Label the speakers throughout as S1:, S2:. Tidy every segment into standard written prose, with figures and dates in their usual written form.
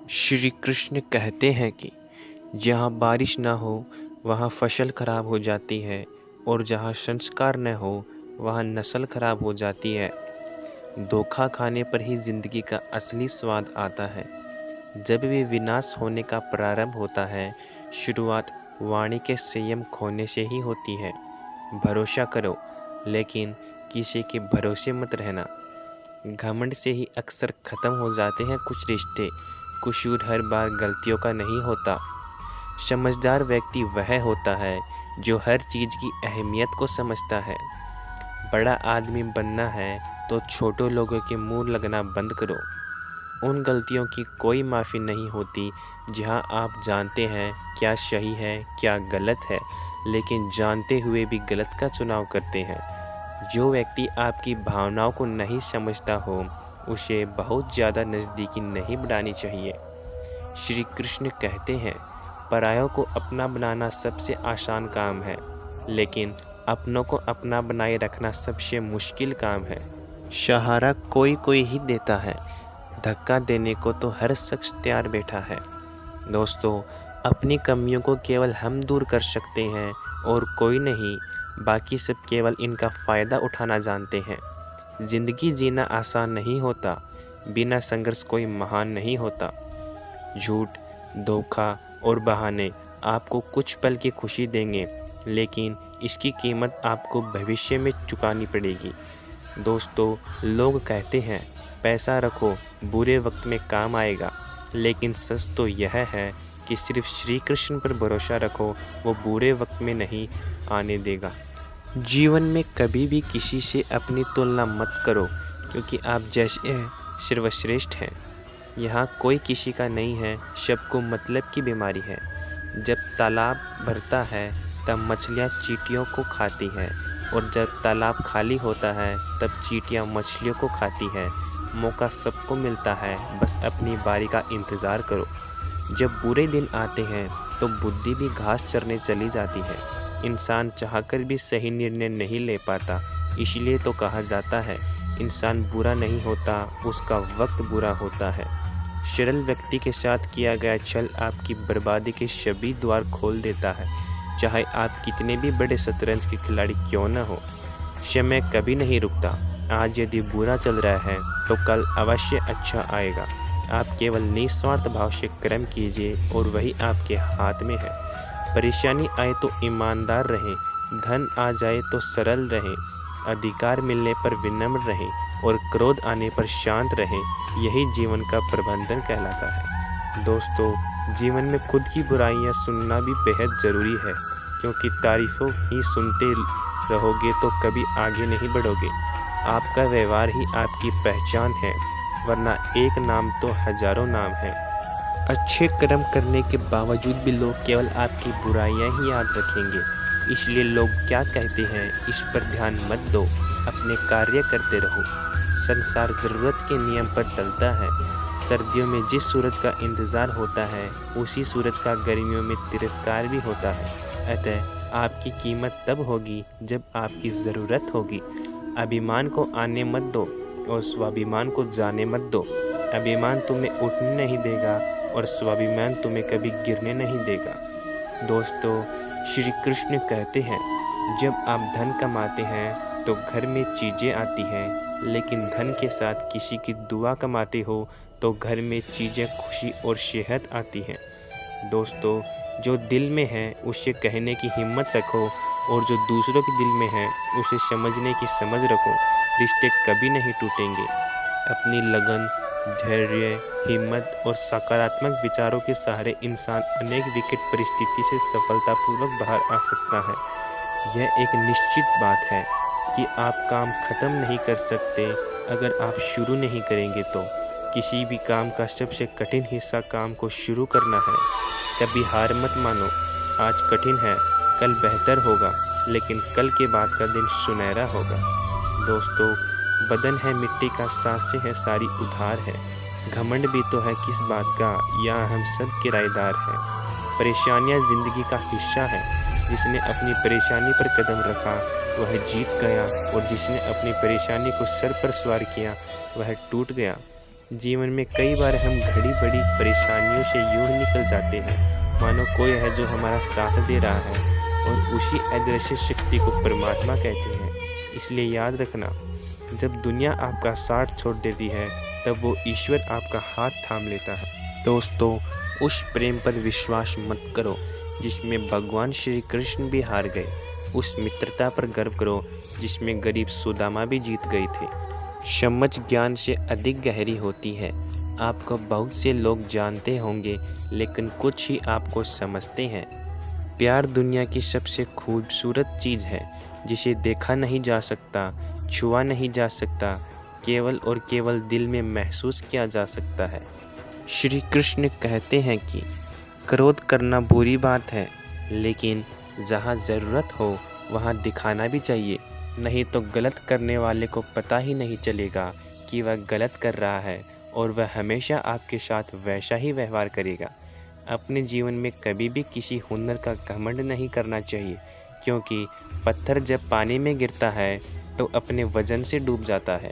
S1: श्री कृष्ण कहते हैं कि जहाँ बारिश ना हो वहाँ फसल खराब हो जाती है और जहाँ संस्कार न हो वहाँ नस्ल खराब हो जाती है। धोखा खाने पर ही जिंदगी का असली स्वाद आता है। जब भी विनाश होने का प्रारंभ होता है, शुरुआत वाणी के संयम खोने से ही होती है। भरोसा करो, लेकिन किसी के भरोसे मत रहना। घमंड से ही अक्सर ख़त्म हो जाते हैं कुछ रिश्ते। कसूर हर बार गलतियों का नहीं होता। समझदार व्यक्ति वह होता है जो हर चीज़ की अहमियत को समझता है। बड़ा आदमी बनना है तो छोटे लोगों के मुंह लगना बंद करो। उन गलतियों की कोई माफ़ी नहीं होती जहां आप जानते हैं क्या सही है क्या गलत है, लेकिन जानते हुए भी गलत का चुनाव करते हैं। जो व्यक्ति आपकी भावनाओं को नहीं समझता हो, उसे बहुत ज़्यादा नज़दीकी नहीं बढ़ानी चाहिए। श्री कृष्ण कहते हैं, परायों को अपना बनाना सबसे आसान काम है, लेकिन अपनों को अपना बनाए रखना सबसे मुश्किल काम है। सहारा कोई कोई ही देता है, धक्का देने को तो हर शख्स तैयार बैठा है। दोस्तों, अपनी कमियों को केवल हम दूर कर सकते हैं और कोई नहीं। बाकी सब केवल इनका फ़ायदा उठाना जानते हैं। ज़िंदगी जीना आसान नहीं होता, बिना संघर्ष कोई महान नहीं होता। झूठ, धोखा और बहाने आपको कुछ पल की खुशी देंगे, लेकिन इसकी कीमत आपको भविष्य में चुकानी पड़ेगी। दोस्तों, लोग कहते हैं पैसा रखो, बुरे वक्त में काम आएगा, लेकिन सच तो यह है कि सिर्फ श्री कृष्ण पर भरोसा रखो, वो बुरे वक्त में नहीं आने देगा। जीवन में कभी भी किसी से अपनी तुलना मत करो, क्योंकि आप जैसे हैं सर्वश्रेष्ठ हैं। यहाँ कोई किसी का नहीं है, सबको मतलब की बीमारी है। जब तालाब भरता है तब मछलियाँ चींटियों को खाती हैं, और जब तालाब खाली होता है तब चींटियाँ मछलियों को खाती हैं। मौका सबको मिलता है, बस अपनी बारी का इंतज़ार करो। जब बुरे दिन आते हैं तो बुद्धि भी घास चरने चली जाती है। इंसान चाहकर भी सही निर्णय नहीं ले पाता, इसलिए तो कहा जाता है इंसान बुरा नहीं होता, उसका वक्त बुरा होता है। सरल व्यक्ति के साथ किया गया छल आपकी बर्बादी के सभी द्वार खोल देता है, चाहे आप कितने भी बड़े शतरंज के खिलाड़ी क्यों न हो। समय कभी नहीं रुकता। आज यदि बुरा चल रहा है तो कल अवश्य अच्छा आएगा। आप केवल निस्वार्थ भाव से कर्म कीजिए और वही आपके हाथ में है। परेशानी आए तो ईमानदार रहें, धन आ जाए तो सरल रहें, अधिकार मिलने पर विनम्र रहें और क्रोध आने पर शांत रहें। यही जीवन का प्रबंधन कहलाता है। दोस्तों, जीवन में खुद की बुराइयां सुनना भी बेहद ज़रूरी है, क्योंकि तारीफ़ों ही सुनते रहोगे तो कभी आगे नहीं बढ़ोगे। आपका व्यवहार ही आपकी पहचान है, वरना एक नाम तो हजारों नाम है। अच्छे कर्म करने के बावजूद भी लोग केवल आपकी बुराइयां ही याद रखेंगे, इसलिए लोग क्या कहते हैं इस पर ध्यान मत दो, अपने कार्य करते रहो। संसार ज़रूरत के नियम पर चलता है। सर्दियों में जिस सूरज का इंतज़ार होता है, उसी सूरज का गर्मियों में तिरस्कार भी होता है। अतः आपकी कीमत तब होगी जब आपकी ज़रूरत होगी। अभिमान को आने मत दो और स्वाभिमान को जाने मत दो। अभिमान तुम्हें उठने नहीं देगा और स्वाभिमान तुम्हें कभी गिरने नहीं देगा। दोस्तों, श्री कृष्ण कहते हैं, जब आप धन कमाते हैं तो घर में चीज़ें आती हैं, लेकिन धन के साथ किसी की दुआ कमाते हो तो घर में चीज़ें, खुशी और सेहत आती हैं। दोस्तों, जो दिल में है उसे कहने की हिम्मत रखो, और जो दूसरों के दिल में है उसे समझने की समझ रखो। रिश्ते कभी नहीं टूटेंगे। अपनी लगन, धैर्य, हिम्मत और सकारात्मक विचारों के सहारे इंसान अनेक विकट परिस्थिति से सफलतापूर्वक बाहर आ सकता है। यह एक निश्चित बात है कि आप काम खत्म नहीं कर सकते अगर आप शुरू नहीं करेंगे तो। किसी भी काम का सबसे कठिन हिस्सा काम को शुरू करना है। कभी हार मत मानो। आज कठिन है, कल बेहतर होगा, लेकिन कल के बाद का दिन सुनहरा होगा। दोस्तों, बदन है मिट्टी का, सांसें हैं सारी उधार है। घमंड भी तो है किस बात का, यहाँ हम सब किराएदार हैं। परेशानियाँ ज़िंदगी का हिस्सा है। जिसने अपनी परेशानी पर कदम रखा वह जीत गया, और जिसने अपनी परेशानी को सर पर सवार किया वह टूट गया। जीवन में कई बार हम घड़ी बड़ी परेशानियों से यूं ही निकल जाते हैं मानो कोई है जो हमारा साथ दे रहा है, और उसी अदृश्य शक्ति को परमात्मा कहते हैं। इसलिए याद रखना, जब दुनिया आपका साथ छोड़ देती है तब वो ईश्वर आपका हाथ थाम लेता है। दोस्तों, उस प्रेम पर विश्वास मत करो जिसमें भगवान श्री कृष्ण भी हार गए। उस मित्रता पर गर्व करो जिसमें गरीब सुदामा भी जीत गए थे। समझ ज्ञान से अधिक गहरी होती है। आपको बहुत से लोग जानते होंगे, लेकिन कुछ ही आपको समझते हैं। प्यार दुनिया की सबसे खूबसूरत चीज़ है, जिसे देखा नहीं जा सकता, छुआ नहीं जा सकता, केवल और केवल दिल में महसूस किया जा सकता है। श्री कृष्ण कहते हैं कि क्रोध करना बुरी बात है, लेकिन जहाँ ज़रूरत हो वहाँ दिखाना भी चाहिए, नहीं तो गलत करने वाले को पता ही नहीं चलेगा कि वह गलत कर रहा है, और वह हमेशा आपके साथ वैसा ही व्यवहार करेगा। अपने जीवन में कभी भी किसी हुनर का घमंड नहीं करना चाहिए, क्योंकि पत्थर जब पानी में गिरता है तो अपने वजन से डूब जाता है।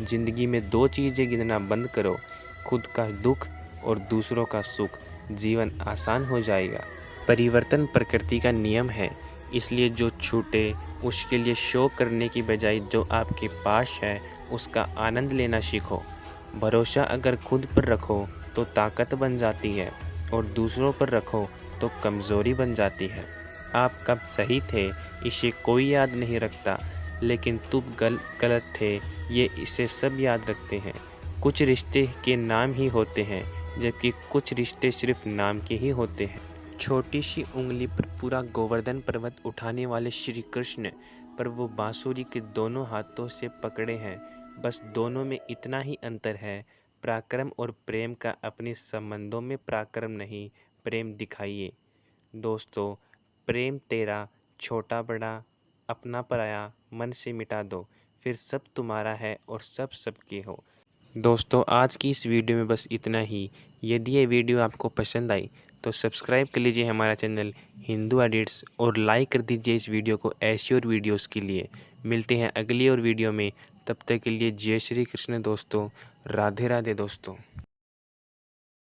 S1: ज़िंदगी में दो चीज़ें गिनना बंद करो, खुद का दुख और दूसरों का सुख। जीवन आसान हो जाएगा। परिवर्तन प्रकृति का नियम है, इसलिए जो छूटे उसके लिए शोक करने की बजाय जो आपके पास है उसका आनंद लेना सीखो। भरोसा अगर खुद पर रखो तो ताकत बन जाती है, और दूसरों पर रखो तो कमज़ोरी बन जाती है। आप कब सही थे इसे कोई याद नहीं रखता, लेकिन तुम गलत थे ये इसे सब याद रखते हैं। कुछ रिश्ते के नाम ही होते हैं, जबकि कुछ रिश्ते सिर्फ नाम के ही होते हैं। छोटी सी उंगली पर पूरा गोवर्धन पर्वत उठाने वाले श्री कृष्ण पर वो बांसुरी के दोनों हाथों से पकड़े हैं। बस दोनों में इतना ही अंतर है, पराक्रम और प्रेम का। अपने संबंधों में पराक्रम नहीं, प्रेम दिखाइए। दोस्तों, प्रेम तेरा, छोटा बड़ा, अपना पराया मन से मिटा दो, फिर सब तुम्हारा है और सब सबके हो। दोस्तों, आज की इस वीडियो में बस इतना ही। यदि ये वीडियो आपको पसंद आई तो सब्सक्राइब कर लीजिए हमारा चैनल हिंदू एडिट्स, और लाइक कर दीजिए इस वीडियो को ऐसी और वीडियोस के लिए। मिलते हैं अगली और वीडियो में, तब तक के लिए जय श्री कृष्ण दोस्तों। राधे राधे दोस्तों।